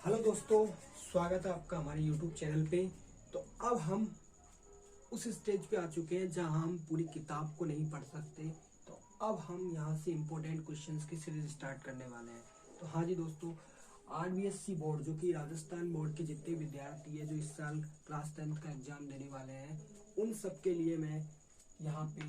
Hello दोस्तों, स्वागत है आपका हमारे YouTube चैनल पे। तो अब हम उस स्टेज पे आ चुके हैं जहां हम पूरी किताब को नहीं पढ़ सकते। तो अब हम यहां से इम्पोर्टेंट क्वेश्चंस की सीरीज स्टार्ट करने वाले हैं। तो हाँ जी दोस्तों, RBSC बोर्ड जो कि राजस्थान बोर्ड के जितने विद्यार्थी है जो इस साल क्लास 10th का एग्जाम देने वाले हैं, उन सब के लिए मैं यहाँ पे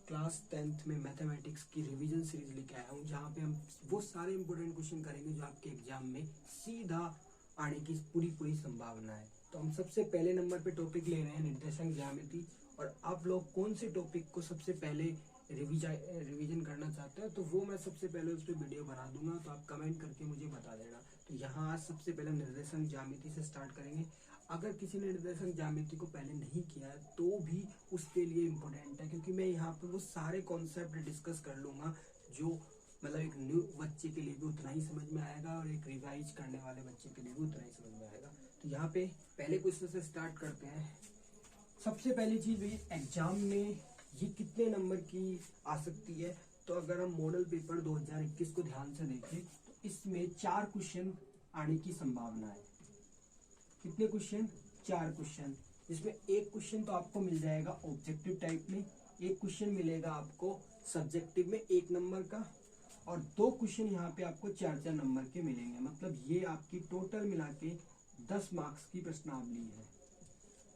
क्लास 10th में मैथमेटिक्स की रिवीजन सीरीज लेके आया हूँ, जहाँ पे हम वो सारे इंपॉर्टेंट क्वेश्चन करेंगे जो आपके एग्जाम में सीधा आने की पूरी संभावना है। तो हम सबसे पहले नंबर पे टॉपिक ले रहे हैं निर्देशांक ज्यामिति। और आप लोग कौन से टॉपिक को सबसे पहले रिवीजन करना चाहते हो तो वो मैं सबसे पहले उस पर वीडियो बना दूंगा, तो आप कमेंट करके मुझे बता देना। तो यहाँ आज सबसे पहले निर्देशांक ज्यामिति से स्टार्ट करेंगे। अगर किसी ने निर्देशांक ज्यामिति को पहले नहीं किया है तो भी उसके लिए इम्पोर्टेंट है, क्योंकि मैं यहाँ पे वो सारे कॉन्सेप्ट डिस्कस कर लूंगा जो मतलब एक न्यू बच्चे के लिए भी उतना ही समझ में आएगा और एक रिवाइज करने वाले बच्चे के लिए भी उतना ही समझ में आएगा। तो यहाँ पे पहले क्वेश्चन से स्टार्ट करते हैं। सबसे पहली चीज भाई, एग्जाम में ये कितने नंबर की आ सकती है। तो अगर हम मॉडल पेपर 2021 को ध्यान से देखें तो इसमें 4 क्वेश्चन आने की संभावना है। कितने क्वेश्चन? 4 क्वेश्चन, जिसमें एक क्वेश्चन तो आपको मिल जाएगा ऑब्जेक्टिव टाइप में, एक क्वेश्चन मिलेगा आपको सब्जेक्टिव में 1 नंबर का, और 2 क्वेश्चन यहाँ पे आपको 4 नंबर के मिलेंगे। मतलब ये आपकी टोटल मिला के 10 मार्क्स की प्रश्नावली है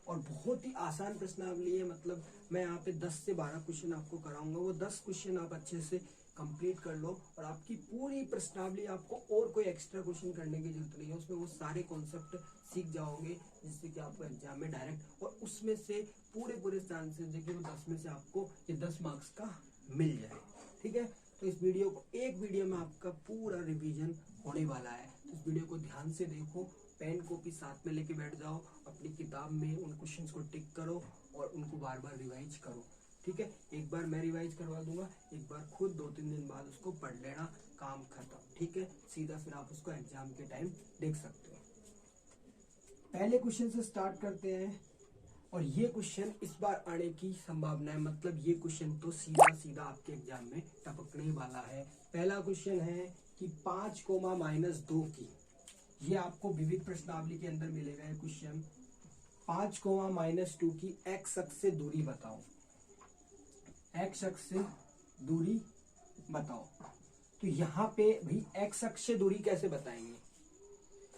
और बहुत ही आसान प्रश्नावली है। मतलब मैं यहाँ पे 10 से 12 क्वेश्चन आपको कराऊंगा, वो 10 क्वेश्चन आप अच्छे से कंप्लीट कर लो और आपकी पूरी प्रश्नावली, आपको और कोई एक्स्ट्रा क्वेश्चन करने की जरूरत नहीं है। उसमें वो सारे कॉन्सेप्ट सीख जाओगे जिससे कि आपको एग्जाम में डायरेक्ट, और उसमें से पूरे चांसेस है कि वो 10 में से आपको ये 10 मार्क्स का मिल जाए। ठीक है, तो इस वीडियो को एक वीडियो में आपका पूरा रिवीजन होने वाला है। तो इस वीडियो को ध्यान से देखो, पेन कॉपी साथ में लेके बैठ जाओ, अपनी किताब में उन क्वेश्चंस को टिक करो और उनको बार बार रिवाइज करो। ठीक है, एक बार मैं रिवाइज करवा दूंगा, एक बार खुद 2-3 दिन बाद उसको पढ़ लेना, काम खत्म। ठीक है, सीधा फिर आप उसको एग्जाम के टाइम देख सकते हो। पहले क्वेश्चन से स्टार्ट करते हैं और ये क्वेश्चन इस बार आने की संभावना है। मतलब ये क्वेश्चन तो सीधा आपके एग्जाम में टपकने वाला है। पहला क्वेश्चन है कि 5,-2 की, ये आपको विविध प्रश्नावली के अंदर मिलेगा। ये क्वेश्चन 5,-2 की एक्स अक्ष से दूरी बताओ। एक्स अक्ष से दूरी बताओ। तो यहाँ पे भी एक्स अक्ष से दूरी कैसे बताएंगे?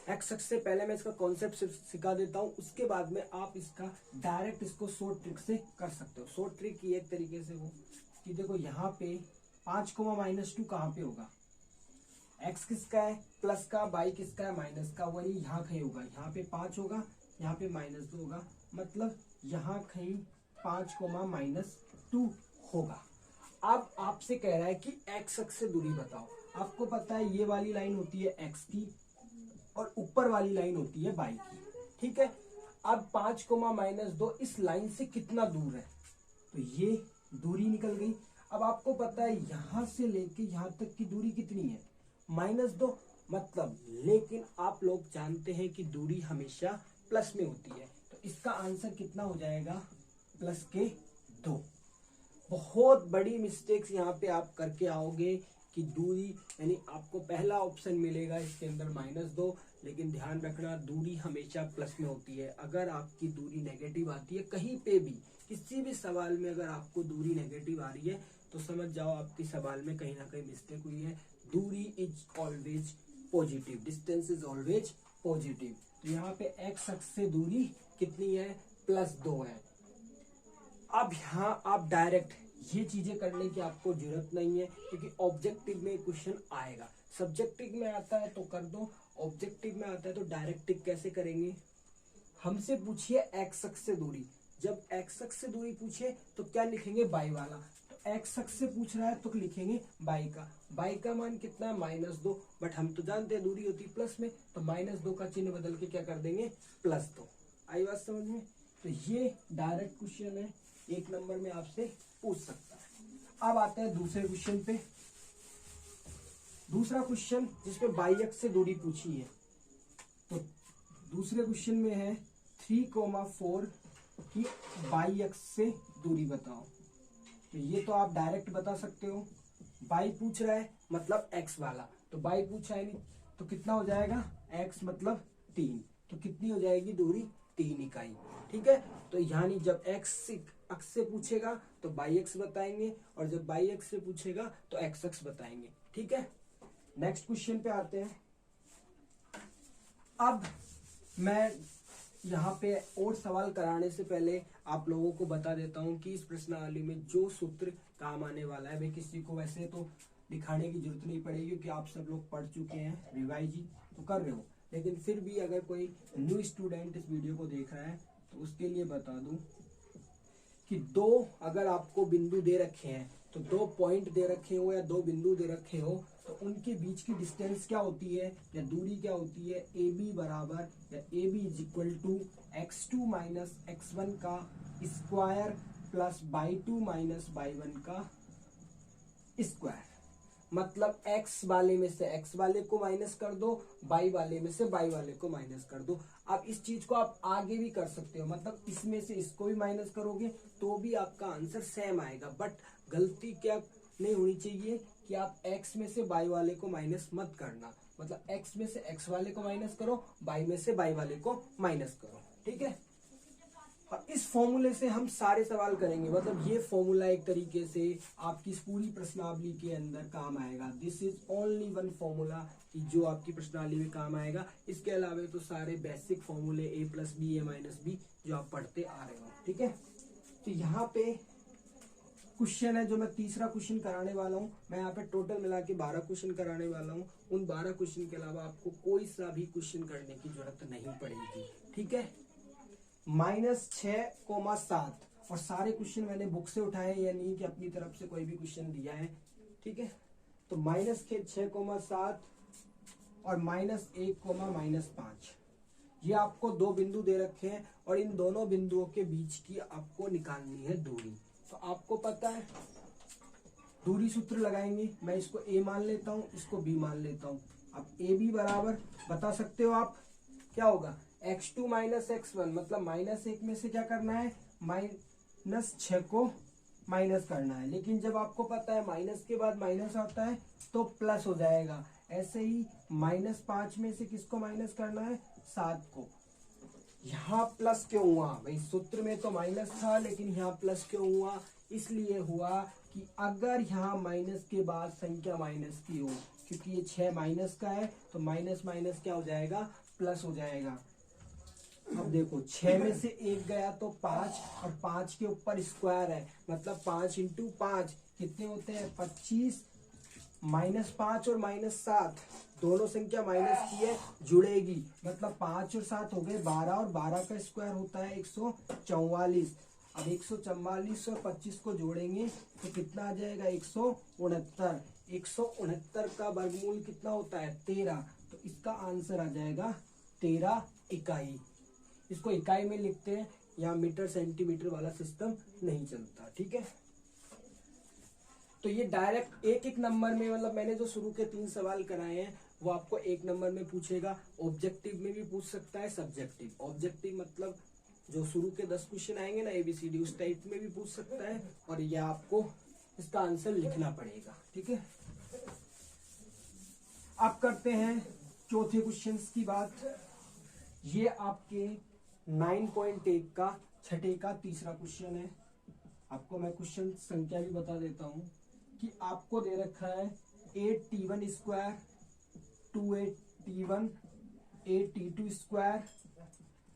एक्स अक्ष से पहले मैं इसका कॉन्सेप्ट सिखा देता हूँ, उसके बाद में आप इसका डायरेक्ट इसको शॉर्ट ट्रिक से कर सकते हो। शॉर्ट ट्रिक की एक तरीके से वो कि देखो यहाँ पे 5,-2 कहाँ पे होगा? एक्स किसका है? प्लस का। बाई किसका है? माइनस का। वही यहाँ कहीं होगा, यहाँ पे 5 होगा, यहाँ पे -2 होगा। मतलब यहाँ कहीं 5,-2 होगा। अब आपसे कह रहा है कि एक्स अक्ष से दूरी बताओ। आपको पता है ये वाली लाइन होती है एक्स की और ऊपर वाली लाइन होती है बाई की। ठीक है, अब 5,-2 इस लाइन से कितना दूर है? तो ये दूरी निकल गई। अब आपको पता है यहां से लेके यहां तक की दूरी कितनी है? -2। मतलब लेकिन आप लोग जानते हैं कि दूरी हमेशा प्लस में होती है, तो इसका आंसर कितना हो जाएगा? +2। बहुत बड़ी मिस्टेक्स यहाँ पे आप करके आओगे कि दूरी, यानी आपको पहला ऑप्शन मिलेगा इसके अंदर -2, लेकिन ध्यान रखना दूरी हमेशा प्लस में होती है। अगर आपकी दूरी नेगेटिव आती है कहीं पे भी, किसी भी सवाल में अगर आपको दूरी नेगेटिव आ रही है तो समझ जाओ आपकी सवाल में कहीं ना कहीं मिस्टेक हुई है। दूरी is always positive, distance is always positive. तो यहाँ पे एक्स अक्ष से दूरी कितनी है? +2 है। अब यहाँ आप डायरेक्ट ये चीजें करने की आपको जरूरत नहीं है, क्योंकि ऑब्जेक्टिव में क्वेश्चन आएगा। सब्जेक्टिव में आता है तो कर दो, ऑब्जेक्टिव में आता है तो डायरेक्ट टिक कैसे करेंगे? हमसे पूछिए एक्स अक्ष से दूरी, जब एक्स अक्ष से दूरी पूछे तो क्या लिखेंगे? बाई वाला। तो एक्स अक्ष से पूछ रहा है तो लिखेंगे बाई का। बाई का मान कितना है? -2। बट हम तो जानते हैं दूरी होती है प्लस में, तो -2 का चिन्ह बदल के क्या कर देंगे? +2। आई बात समझ में? तो ये डायरेक्ट क्वेश्चन है, 1 नंबर में आपसे पूछ सकता है। अब आते हैं दूसरे क्वेश्चन पे। दूसरा क्वेश्चन जिसपे बाई अक्ष से दूरी पूछी है, तो दूसरे क्वेश्चन में है 3,4 की बाई अक्ष से दूरी बताओ। तो ये तो आप डायरेक्ट बता सकते हो, बाई पूछ रहा है मतलब एक्स वाला, तो बाई पूछा है नहीं तो कितना हो जाएगा? एक्स मतलब 3, तो कितनी हो जाएगी दूरी 3 इकाई। ठीक है, तो यानी जब x अक्ष से पूछेगा तो बाई एक्स बताएंगे और जब बाई एक्स से पूछेगा तो एक्स अक्ष बताएंगे। ठीक है, नेक्स्ट क्वेश्चन पे आते हैं। अब मैं यहाँ पे और सवाल कराने से पहले आप लोगों को बता देता हूँ कि इस प्रश्नावली में जो सूत्र काम आने वाला है वे किसी को वैसे तो दिखाने की जरूरत नहीं पड़ेगी क्योंकि आप सब लोग पढ़ चुके हैं, रिवाइज तो कर रहे हो, लेकिन फिर भी अगर कोई न्यू स्टूडेंट इस वीडियो को देख रहा है तो उसके लिए बता दूं कि दो अगर आपको बिंदु दे रखे हैं तो 2 पॉइंट दे रखे हो या 2 बिंदु दे रखे हो तो उनके बीच की डिस्टेंस क्या होती है या दूरी क्या होती है, ए बी बराबर या A B is equal to x2 minus x1 का square plus y2 minus y1 का स्क्वायर। मतलब x वाले में से x वाले को माइनस कर दो, y वाले में से y वाले को माइनस कर दो। अब इस चीज को आप आगे भी कर सकते हो, मतलब इसमें से इसको भी माइनस करोगे तो भी आपका आंसर सेम आएगा। बट गलती क्या नहीं होनी चाहिए कि आप x में से y वाले को माइनस मत करना, मतलब x में से x वाले को माइनस करो, y में से y वाले को माइनस करो। ठीक है, और इस फॉर्मूले से हम सारे सवाल करेंगे, मतलब ये फॉर्मूला एक तरीके से आपकी इस पूरी प्रश्नावली के अंदर काम आएगा। This is only one formula कि जो आपकी प्रश्नावली में काम आएगा। इसके अलावा तो सारे बेसिक फॉर्मूले a plus B A minus B जो आप पढ़ते आ रहे हो। ठीक है, तो यहाँ पे क्वेश्चन है जो मैं तीसरा क्वेश्चन कराने वाला हूँ। मैं यहाँ पे टोटल मिला के 12 क्वेश्चन कराने वाला हूँ। उन 12 क्वेश्चन के अलावा आपको कोई सा भी क्वेश्चन करने की जरूरत नहीं पड़ेगी। ठीक है, -6,7 और सारे क्वेश्चन मैंने बुक से उठाए हैं, या नहीं कि अपनी तरफ से कोई भी क्वेश्चन दिया है। ठीक है, तो -6,7 और -1,-5 ये आपको 2 बिंदु दे रखे हैं और इन दोनों बिंदुओं के बीच की आपको निकालनी है दूरी। तो आपको पता है दूरी सूत्र लगाएंगे। मैं इसको a मान लेता हूं, इसको b मान लेता हूं। अब ए बी बराबर बता सकते हो आप क्या होगा, x2 माइनस x1, मतलब -1 में से क्या करना है, -6 को माइनस करना है। लेकिन जब आपको पता है माइनस के बाद माइनस आता है तो प्लस हो जाएगा। ऐसे ही -5 में से किसको माइनस करना है, 7 को। यहाँ प्लस क्यों हुआ भाई, सूत्र में तो माइनस था लेकिन यहाँ प्लस क्यों हुआ, इसलिए हुआ कि अगर यहाँ माइनस के बाद संख्या माइनस की हो, क्योंकि ये 6 माइनस का है तो माइनस माइनस क्या हो जाएगा, प्लस हो जाएगा। अब देखो 6 में से 1 गया तो 5 और 5 के ऊपर स्क्वायर है, मतलब 5 इंटू 5 कितने होते हैं 25, -5 और -7 दोनों संख्या माइनस की है, जुड़ेगी, मतलब 5 और 7 हो गए 12 और 12 का स्क्वायर होता है 144। अब 144 और 25 को जोड़ेंगे तो कितना आ जाएगा 169। 169 का वर्गमूल कितना होता है 13, तो इसका आंसर आ जाएगा 13 इकाई। इसको इकाई में लिखते हैं, यहाँ मीटर सेंटीमीटर वाला सिस्टम नहीं चलता। ठीक है, तो ये डायरेक्ट एक एक नंबर में, मतलब मैंने जो शुरू के 3 सवाल कराए हैं वो आपको 1 नंबर में पूछेगा। ऑब्जेक्टिव में भी पूछ सकता है, सब्जेक्टिव। ऑब्जेक्टिव मतलब जो शुरू के 10 क्वेश्चन आएंगे ना ABCD, उस टाइप में भी पूछ सकता है और ये आपको इसका आंसर लिखना पड़ेगा। ठीक है, अब करते हैं चौथे क्वेश्चन की बात। ये आपके 9.1 का छठे का तीसरा क्वेश्चन है। आपको मैं क्वेश्चन संख्या भी बता देता हूं कि आपको दे रखा है 8t1 square 2t1 8t2 square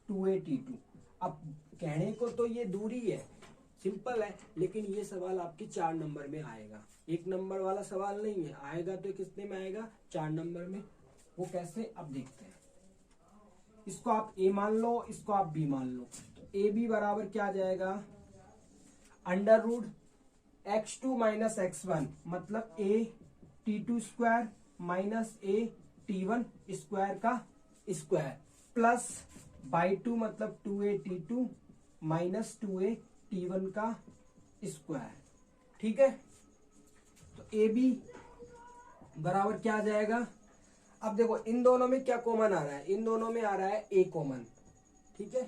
2t2। अब कहने को तो ये दूरी है, सिंपल है, लेकिन ये सवाल आपके 4 नंबर में आएगा। 1 नंबर वाला सवाल नहीं है, आएगा तो कितने में आएगा 4 नंबर में। वो कैसे, अब देखते हैं। इसको आप a मान लो, इसको आप b मान लो, तो ए बी बराबर क्या आ जाएगा, √x2 माइनस x1, मतलब a t2 square minus a t1 square का स्क्वायर, प्लस बाई 2 मतलब 2a t2 minus 2a t1 का स्क्वायर। ठीक है, तो ए बी बराबर क्या आ जाएगा। अब देखो इन दोनों में क्या कॉमन आ रहा है, इन दोनों में आ रहा है a कॉमन। ठीक है,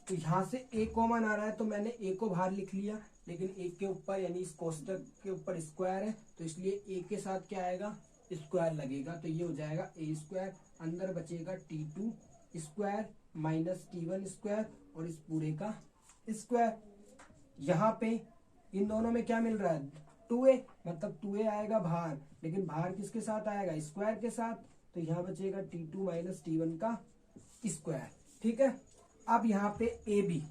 तो यहां से a कॉमन आ रहा है तो मैंने a को बाहर लिख लिया, लेकिन a के ऊपर यानी इस कोष्टक के ऊपर स्क्वायर है तो इसलिए a के साथ क्या आएगा, स्क्वायर लगेगा, तो ये हो जाएगा a स्क्वायर, अंदर बचेगा t2 square minus T1 square और इस पूरे का स्क्वायर। यहाँ पे इन दोनों में क्या मिल रहा है 2a, मतलब 2a आएगा बाहर, लेकिन बाहर किसके साथ आएगा स्क्वायर के साथ, तो यहाँ बचेगा T2 माइनस T1 का स्क्वायर। ठीक है, अब यहाँ पे ए बी,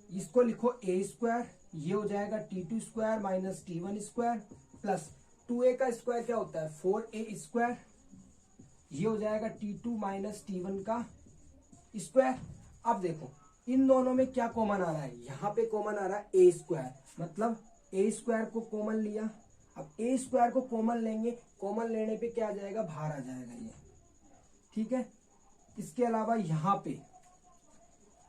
इसको लिखो ए स्क्वायर, ये हो जाएगा T2 square minus T1 square plus 2a का स्क्वायर क्या होता है 4a स्क्वायर, ये हो जाएगा T2 माइनस T1 का स्क्वायर। अब देखो इन दोनों में क्या कॉमन आ रहा है, यहाँ पे कॉमन आ रहा है ए स्क्वायर, मतलब ए स्क्वायर को कॉमन लिया। अब ए स्क्वायर को कॉमन लेंगे, कॉमन लेने पे क्या आ जाएगा बाहर आ जाएगा ये। ठीक है, इसके अलावा यहाँ पे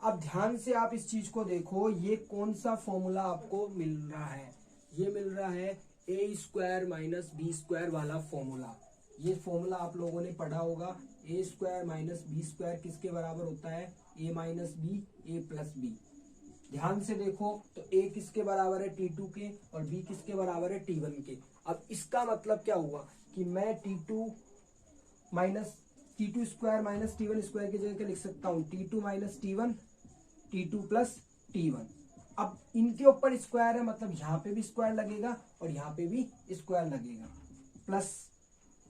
अब ध्यान से आप इस चीज को देखो, ये कौन सा फॉर्मूला आपको मिल रहा है, ये मिल रहा है ए स्क्वायर माइनस बी स्क्वायर वाला फॉर्मूला। ये फॉर्मूला आप लोगों ने पढ़ा होगा, ए स्क्वायर माइनस बी स्क्वायर किसके बराबर होता है ए माइनस बी, ए प्लस बी। ध्यान से देखो तो ए किसके बराबर है T2 के और बी किसके बराबर है T1 के। अब इसका मतलब क्या हुआ कि मैं T2 square minus T1 square की जगह लिख सकता हूँ T2 minus T1, T2 plus T1। अब इनके ऊपर स्क्वायर है, मतलब यहाँ पे भी स्क्वायर लगेगा और यहाँ पे भी स्क्वायर लगेगा, प्लस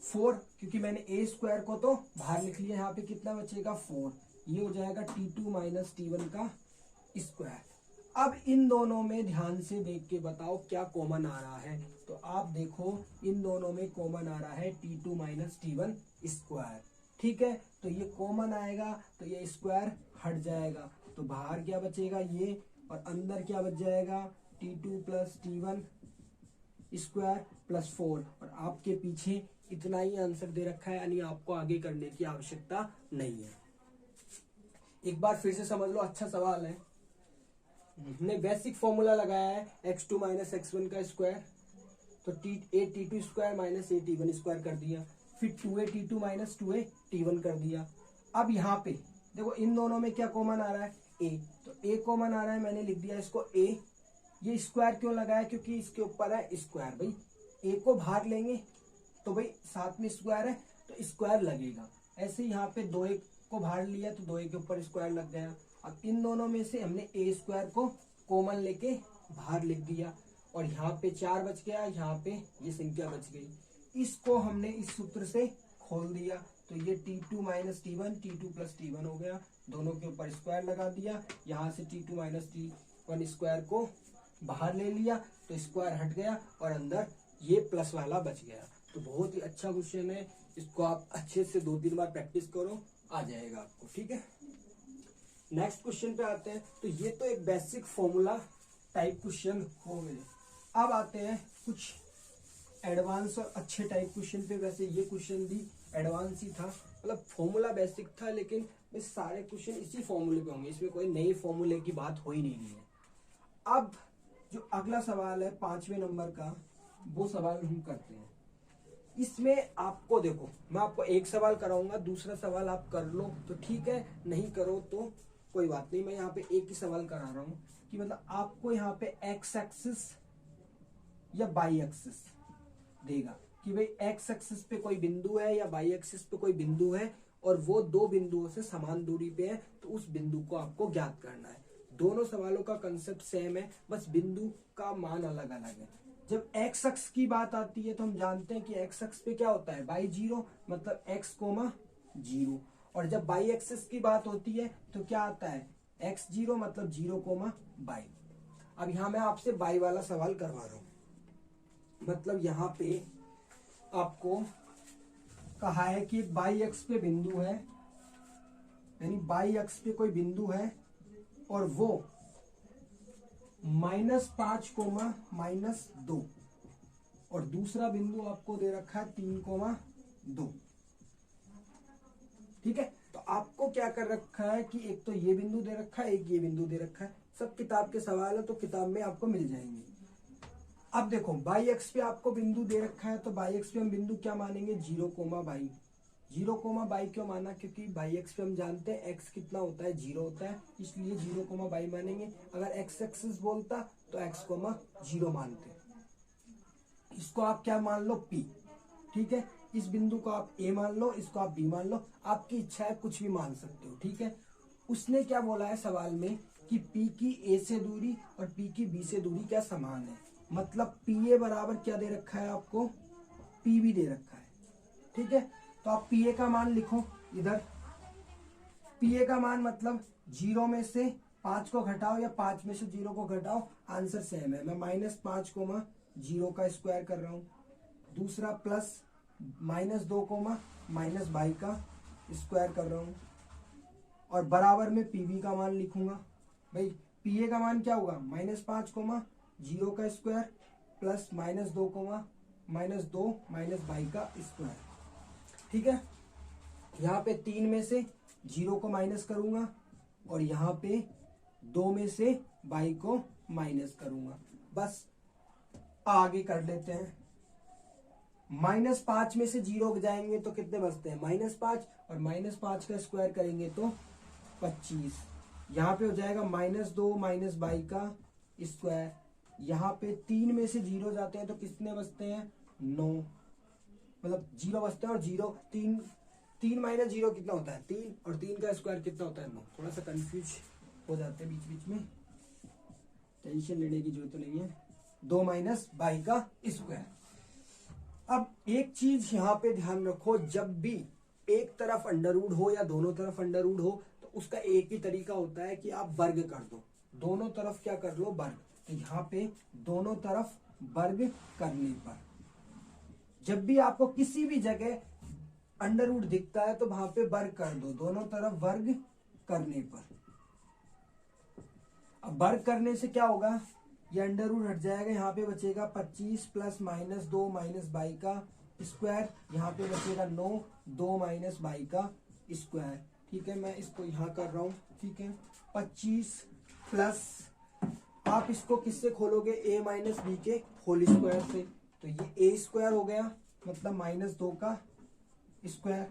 4, क्योंकि मैंने ए स्क्वायर को तो बाहर लिख लिया, यहाँ पे कितना बचेगा 4, ये हो जाएगा T2 माइनस T1 का स्क्वायर। अब इन दोनों में ध्यान से देख के बताओ क्या कॉमन आ रहा है, तो आप देखो इन दोनों में कॉमन आ रहा है T2 माइनस T1 स्क्वायर। ठीक है, तो ये कॉमन आएगा तो ये स्क्वायर हट जाएगा, तो बाहर क्या बचेगा ये और अंदर क्या बच जाएगा T2 plus T1 square plus 4। और आपके पीछे इतना ही आंसर दे रखा है, यानी आपको आगे करने की आवश्यकता नहीं है। एक बार फिर से समझ लो, अच्छा सवाल है। हमने बेसिक फॉर्मूला लगाया है x2 माइनस x1 का स्क्वायर, तो a T2 square minus a T1 square कर दिया, फिर 2a T2 minus 2a T1 कर दिया। अब यहाँ पे देखो इन दोनों में क्या कॉमन आ रहा है a, तो a कॉमन आ रहा है, मैंने लिख दिया इसको a। ये स्क्वायर क्यों लगाया, क्योंकि इसके ऊपर है स्क्वायर, भाई a को बाहर लेंगे तो भाई साथ में स्क्वायर है तो स्क्वायर लगेगा। ऐसे यहाँ पे 2a को बाहर लिया तो 2a के ऊपर स्क्वायर लग गया। अब इन दोनों में से हमने a स्क्वायर को कॉमन लेके बाहर लिख दिया और यहाँ पे 4 बच गया, यहाँ पे ये संख्या बच गई। इसको हमने इस सूत्र से खोल दिया तो ये T2 minus T1 T2 plus T1 हो गया, दोनों के ऊपर स्क्वायर लगा दिया, यहाँ से T2 माइनस T1 स्क्वायर को बाहर ले लिया तो स्क्वायर हट गया और अंदर ये प्लस वाला बच गया। तो बहुत ही अच्छा क्वेश्चन है, इसको आप अच्छे से 2-3 बार प्रैक्टिस करो, आ जाएगा आपको। ठीक है, नेक्स्ट क्वेश्चन पे आते हैं। तो ये तो एक बेसिक फॉर्मूला टाइप क्वेश्चन हो गए। अब आते हैं कुछ एडवांस और अच्छे टाइप क्वेश्चन पे। वैसे ये क्वेश्चन भी एडवांस ही था, मतलब फॉर्मूला बेसिक था, लेकिन इस सारे क्वेश्चन इसी फॉर्मूले पे होंगे, इसमें कोई नई फॉर्मूले की बात हो ही नहीं रही है। अब जो अगला सवाल है 5वें नंबर का, वो सवाल हम करते हैं। इसमें आपको देखो, मैं आपको एक सवाल कराऊंगा, दूसरा सवाल आप कर लो तो ठीक है, नहीं करो तो कोई बात नहीं। मैं यहाँ पे एक ही सवाल करा रहा हूँ कि मतलब आपको यहाँ पे एक्स एक्सिस या बाई एक्सिस देगा कि भाई एक्स एक्सिस पे कोई बिंदु है या बाई एक्सिस पे कोई बिंदु है और वो दो बिंदुओं से समान दूरी पे है, तो उस बिंदु को आपको ज्ञात करना है। दोनों सवालों का कंसेप्ट सेम है, बस बिंदु का मान अलग अलग है। जब एक्स अक्ष की बात आती है तो हम जानते हैं कि एक्स अक्ष पे क्या होता है बाई जीरो, मतलब एक्स कोमा जीरो, और जब बाई एक्सिस की बात होती है तो क्या आता है एक्स जीरो, मतलब जीरो कोमा बाई। अब यहाँ मैं आपसे बाई वाला सवाल करवा रहा हूं, मतलब यहाँ पे आपको कहा है कि बाई अक्ष पे बिंदु है, यानी बाई अक्ष पे कोई बिंदु है और वो -5 कोमा -2, और दूसरा बिंदु आपको दे रखा है 3 कोमा 2। ठीक है, तो आपको क्या कर रखा है कि एक तो ये बिंदु दे रखा है, एक ये बिंदु दे रखा है। सब किताब के सवाल है तो किताब में आपको मिल जाएंगे। अब देखो बाई एक्स पे आपको बिंदु दे रखा है, तो बाई एक्स पे हम बिंदु क्या मानेंगे 0 कोमा बाई। 0 कोमा बाई क्यों माना, क्योंकि बाई एक्स पे हम जानते हैं एक्स कितना होता है 0 होता है, इसलिए 0 कोमा बाई मानेंगे। अगर एक्स एक्सिस बोलता तो एक्स कोमा 0 मानते। इसको आप क्या मान लो P। ठीक है। इस बिंदु को आप ए मान लो, इसको आप बी मान लो, आपकी इच्छा है, कुछ भी मान सकते हो, ठीक है। उसने क्या बोला है सवाल में कि पी की ए से दूरी और पी की बी से दूरी क्या समान है, मतलब पी ए बराबर क्या दे रखा है आपको, पी बी दे रखा है, ठीक है। तो आप पी ए का मान लिखो इधर, पी ए का मान मतलब 0 में से 5 को घटाओ या 5 में से 0 को घटाओ, आंसर सेम है। मैं -5, 0 का स्क्वायर कर रहा हूँ, दूसरा प्लस -2, -22 का स्क्वायर कर रहा हूँ, और बराबर में पीबी का मान लिखूंगा। भाई पी ए का मान क्या होगा, -5, 0 का स्क्वायर प्लस -2, -22 का स्क्वायर, ठीक है। यहाँ पे 3 में से 0 को माइनस करूंगा और यहाँ पे 2 में से 22 को माइनस करूंगा, बस आगे कर लेते हैं। -5 में से 0 जाएंगे तो कितने बचते हैं, -5, और -5 का स्क्वायर करेंगे तो 25। यहाँ पे हो जाएगा -2 -22 का स्क्वायर। यहाँ पे 3 में से 0 जाते हैं तो कितने बचते हैं, 9, मतलब 0 बचते हैं, और 3 -0 कितना होता है 3, और 3 का स्क्वायर कितना होता है 9। थोड़ा सा कंफ्यूज हो जाते हैं बीच बीच में, टेंशन लेने की जरूरत नहीं है। 2 -22 का स्क्वायर। अब एक चीज यहाँ पे ध्यान रखो, जब भी एक तरफ अंडर रूट हो या दोनों तरफ अंडर रूट हो तो उसका एक ही तरीका होता है कि आप वर्ग कर दो, दोनों तरफ क्या कर लो, वर्ग। तो यहाँ पे दोनों तरफ वर्ग करने पर, जब भी आपको किसी भी जगह अंडर रूट दिखता है तो वहां पे वर्ग कर दो, दोनों तरफ वर्ग करने पर। अब वर्ग करने से क्या होगा, ये अंडर रूट हट जाएगा, यहाँ पे बचेगा 25 प्लस -2 -22 का स्क्वायर, यहाँ पे बचेगा 9 2 -22 का स्क्वायर, ठीक है। मैं इसको यहाँ कर रहा हूँ, ठीक है। 25 प्लस, आप इसको किससे खोलोगे, a माइनस बी के होल स्क्वायर से, तो ये a स्क्वायर हो गया मतलब -2 का स्क्वायर,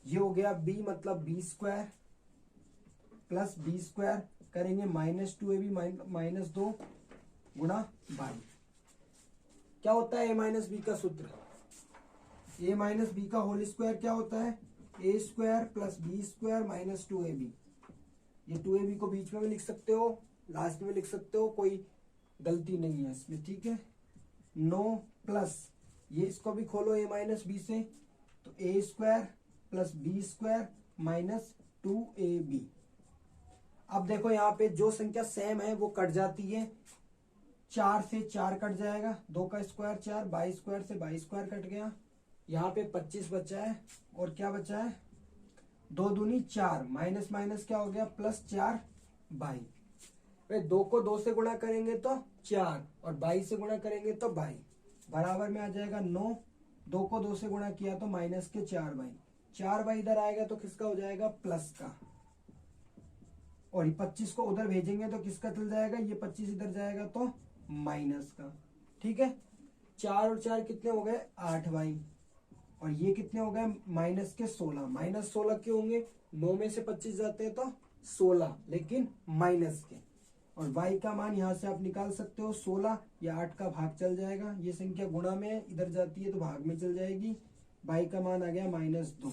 ये हो गया b मतलब b square plus b square, करेंगे -2ab -2 गुणा बाई। क्या होता है a माइनस बी का सूत्र, a माइनस बी का होल स्क्वायर क्या होता है, a square plus b square -2ab। ये 2ab को बीच में भी लिख सकते हो, लास्ट में लिख सकते हो, कोई गलती नहीं है इसमें, ठीक है। 9 प्लस, ये इसको भी खोलो a माइनस बी से, तो a square plus b square -2ab। अब देखो यहाँ पे जो संख्या सेम है वो कट जाती है, 4 से 4 कट जाएगा, 2 का स्क्वायर 4, 22 स्क्वायर से 22 स्क्वायर कट गया, यहाँ पे 25 बचा है, और क्या बचा है 2 दूनी 4, माइनस माइनस क्या हो गया +4 22। 2 को 2 से गुणा करेंगे तो 4, और 22 से गुणा करेंगे तो 22, बराबर में आ जाएगा 9। 2 को 2 से गुणा किया तो माइनस के 4 बाई, 4 बाई इधर आएगा तो किसका हो जाएगा, प्लस का, और 25 को उधर भेजेंगे तो किसका चल जाएगा, ये 25 इधर जाएगा तो माइनस का, ठीक है। 4 और 4 कितने हो गए 8 बाई, और ये कितने हो गए माइनस के 16। माइनस 16 क्यों होंगे, 9 में से 25 जाते हैं तो 16, लेकिन माइनस के, और y का मान यहाँ से आप निकाल सकते हो 16, या 8 का भाग चल जाएगा, ये संख्या गुणा में इधर जाती है तो भाग में चल जाएगी, y का मान आ गया -2।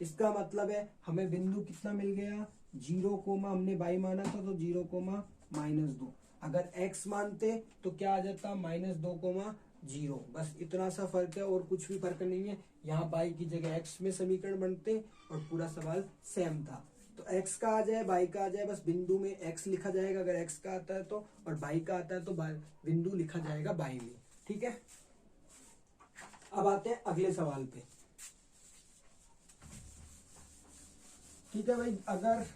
इसका मतलब है हमें बिंदु कितना मिल गया, 0, हमने y माना था तो 0, अगर x मानते तो क्या आ जाता -2, 0। बस इतना सा फर्क है और कुछ भी फर्क नहीं है। यहाँ y की जगह x में समीकरण बनते और पूरा सवाल सेम था, तो x का आ जाए y का आ जाए, बस बिंदु में x लिखा जाएगा अगर x का आता है तो, और y का आता है तो बिंदु लिखा जाएगा y में, ठीक है। अब आते हैं अगले सवाल पे, ठीक है भाई। अगर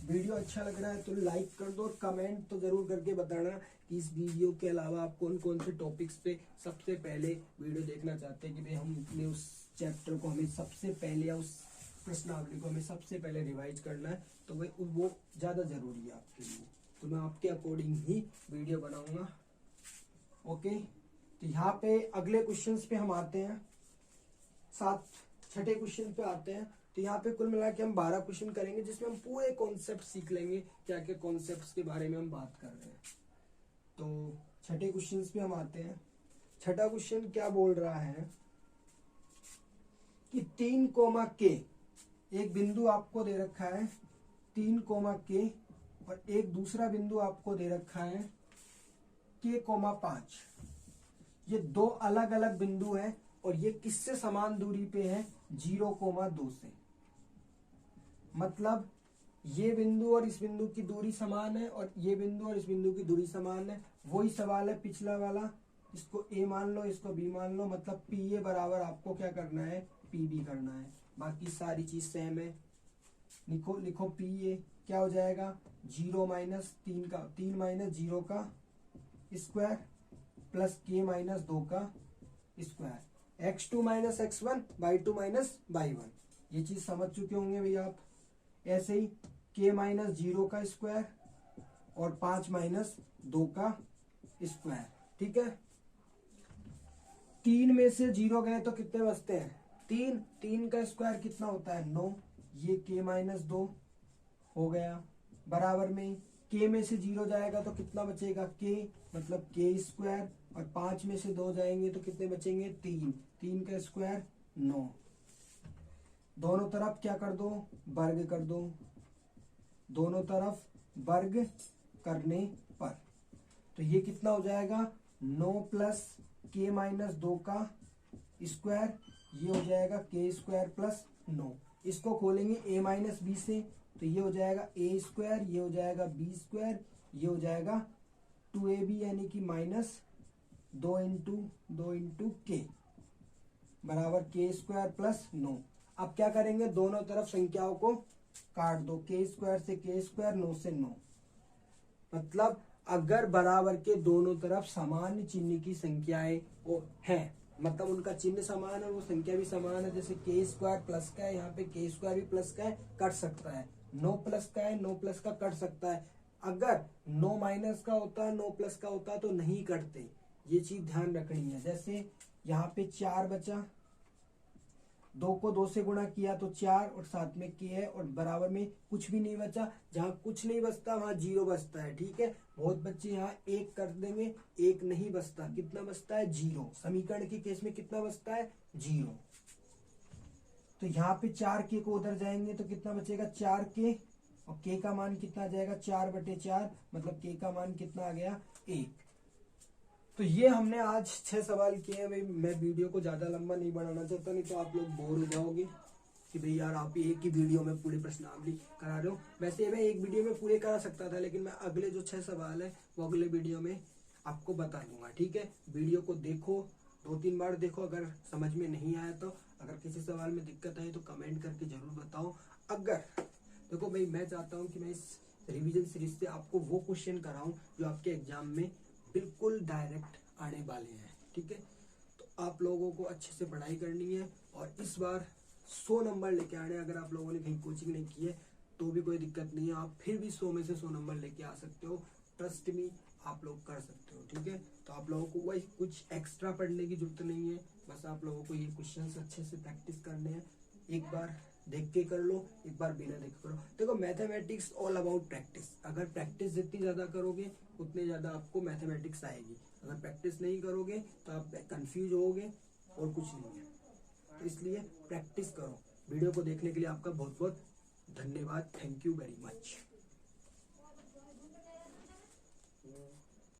वीडियो अच्छा लग रहा है तो लाइक कर दो, और कमेंट तो जरूर करके बताना कि इस वीडियो के अलावा आप कौन कौन से टॉपिक्स पे सबसे पहले वीडियो देखना चाहते हैं, कि भाई हम अपने उस चैप्टर को हमें सबसे पहले, या उस प्रश्नावली को हमें सबसे पहले रिवाइज करना है, तो भाई वो ज़्यादा ज़रूरी है आपके लिए, तो मैं आपके अकॉर्डिंग ही वीडियो बनाऊंगा, ओके। तो यहाँ पे अगले क्वेश्चन पे हम आते हैं, 6ठे क्वेश्चन पे आते हैं। तो यहाँ पे कुल मिला के हम 12 क्वेश्चन करेंगे, जिसमें हम पूरे कॉन्सेप्ट सीख लेंगे, क्या क्या कॉन्सेप्ट्स के बारे में हम बात कर रहे हैं। तो 6ठे क्वेश्चन पे हम आते हैं। 6ठा क्वेश्चन क्या बोल रहा है, कि 3 कोमा के, एक बिंदु आपको दे रखा है 3 कोमा के और एक दूसरा बिंदु आपको दे रखा है के कोमा 5। ये दो अलग अलग बिंदु हैं और ये किससे समान दूरी पे है, 0,2 से। मतलब ये बिंदु और इस बिंदु की दूरी समान है और ये बिंदु और इस बिंदु की दूरी समान है। वही सवाल है पिछला वाला, इसको ए मान लो, इसको बी मान लो, मतलब पी ए बराबर आपको क्या करना है, पी बी करना है। बाकी सारी चीज सेम है। लिखो पी ए क्या हो जाएगा, 0 माइनस 3 का 3 माइनस 0 का स्क्वायर प्लस के माइनस 2 का square, x2 minus x1 y2 minus y1। ये चीज समझ चुके होंगे भैया आप। ऐसे ही k माइनस 0 का स्क्वायर और 5 माइनस 2 का स्क्वायर। ठीक है, 3 में से 0 गए तो कितने बचते हैं, 3 का स्क्वायर कितना होता है, 9। ये k माइनस 2 हो गया, बराबर में k में से 0 जाएगा तो कितना बचेगा, k मतलब k स्क्वायर, और 5 में से 2 जाएंगे तो कितने बचेंगे, 3 का स्क्वायर 9। दोनों तरफ क्या कर दो, वर्ग कर दो। दोनों तरफ वर्ग करने पर तो ये कितना हो जाएगा, 9 प्लस k माइनस 2 का स्क्वायर, ये हो जाएगा k स्क्वायर प्लस 9। इसको खोलेंगे a माइनस बी से तो ये हो जाएगा a स्क्वायर, ये हो जाएगा b स्क्वायर, ये हो जाएगा 2ab यानी कि माइनस 2 इंटू k बराबर k स्क्वायर प्लस 9। अब क्या करेंगे, दोनों तरफ संख्याओं को काट दो, k स्क्वायर से k स्क्वायर, 9 से 9। मतलब अगर बराबर के दोनों तरफ समान चिन्ह की संख्याएं हैं, मतलब उनका चिन्ह समान है, वो संख्या भी समान है, जैसे k स्क्वायर प्लस का है, यहाँ पे k स्क्वायर भी प्लस का है, कट सकता है। 9 प्लस का है, 9 प्लस का कट सकता है। अगर 9 माइनस का होता है, 9 प्लस का होता है तो नहीं कटते। ये चीज ध्यान रखनी है। जैसे यहाँ पे 4 बचा, 2 को 2 से गुणा किया तो 4 और साथ में k है और बराबर में कुछ भी नहीं बचा। जहाँ कुछ नहीं बचता वहां 0 बचता है। ठीक है, बहुत बच्चे यहाँ 1 कर देंगे, 1 नहीं बचता, कितना बचता है, 0। समीकरण के केस में कितना बचता है, 0। तो यहाँ पे 4k को उधर जाएंगे तो कितना बचेगा, 4k, और k का मान कितना आ जाएगा, 4/4, मतलब k का मान कितना आ गया, 1। तो ये हमने आज 6 सवाल किए हैं। भाई मैं वीडियो को ज्यादा लंबा नहीं बनाना चाहता, नहीं तो आप लोग बोर हो जाओगे कि भाई यार आप एक ही वीडियो में पूरे प्रश्नावली करा रहे हो। वैसे मैं एक वीडियो में पूरे करा सकता था, लेकिन मैं अगले जो 6 सवाल है वो अगले वीडियो में आपको बता दूंगा। ठीक है, वीडियो को देखो, 2-3 बार देखो, अगर समझ में नहीं आया तो, अगर किसी सवाल में दिक्कत आई तो कमेंट करके जरूर बताओ। अगर देखो भाई, मैं चाहता हूँ कि मैं इस रिवीजन सीरीज से आपको वो क्वेश्चन कराऊं जो आपके एग्जाम में बिल्कुल डायरेक्ट आने वाले हैं। ठीक है, तो आप लोगों को अच्छे से पढ़ाई करनी है और इस बार 100 नंबर लेके आने। अगर आप लोगों ने कहीं कोचिंग नहीं की है तो भी कोई दिक्कत नहीं है, आप फिर भी 100 में से 100 नंबर लेके आ सकते हो। ट्रस्ट मी, आप लोग कर सकते हो। ठीक है, तो आप लोगों को वही कुछ एक्स्ट्रा पढ़ने की जरूरत नहीं है, बस आप लोगों को ये क्वेश्चन अच्छे से प्रैक्टिस करने हैं। एक बार देख के कर लो, एक बार बिना देखे करो। देखो मैथमेटिक्स ऑल अबाउट प्रैक्टिस। अगर प्रैक्टिस जितनी ज्यादा करोगे उतने ज्यादा आपको मैथमेटिक्स आएगी। अगर प्रैक्टिस नहीं करोगे तो आप कंफ्यूज होगे और कुछ नहीं है। तो इसलिए प्रैक्टिस करो। वीडियो को देखने के लिए आपका बहुत बहुत धन्यवाद। Thank you very much.